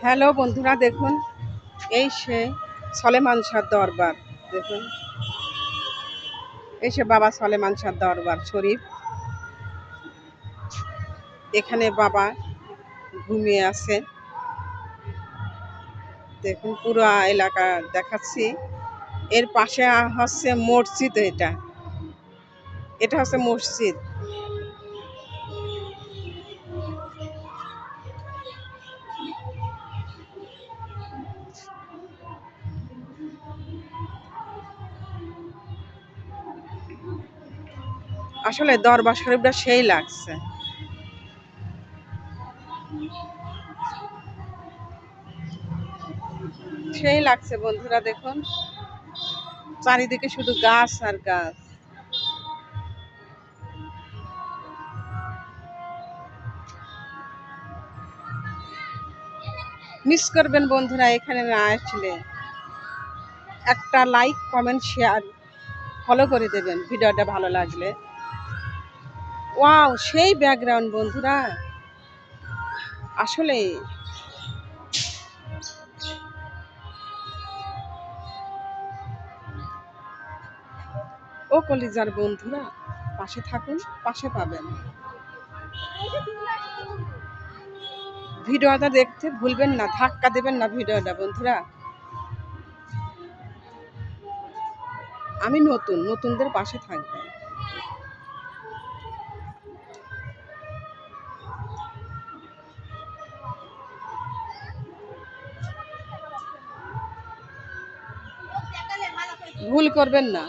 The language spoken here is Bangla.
হ্যালো বন্ধুরা, দেখুন এই সে সলেমান শাহ দরবার। দেখুন এই সে বাবা সলেমান শাহ দরবার শরীফ। এখানে বাবা ঘুমিয়ে আছে। দেখুন পুরো এলাকা দেখাচ্ছি। এর পাশে হচ্ছে মসজিদ। এটা হচ্ছে মসজিদ। আসলে দরবার শরীফটা সেই লাগছে। সেই লাগছে বন্ধুরা, দেখুন চারিদিকে শুধু গাছ আর গাছ। মিস করবেন বন্ধুরা এখানে না আসলে। একটা লাইক, কমেন্ট, শেয়ার, ফলো করে দেবেন ভিডিওটা ভালো লাগলে। ওয়াও, সেই ব্যাকগ্রাউন্ড বন্ধুরা। আসলে ও কলিজার বন্ধুরা, পাশে থাকুন, পাশে পাবেন। ভিডিওটা দেখতে ভুলবেন না, ধাক্কা দেবেন না ভিডিওটা বন্ধুরা। আমি নতুনদের পাশে থাকবেন। ভুল করবেন না।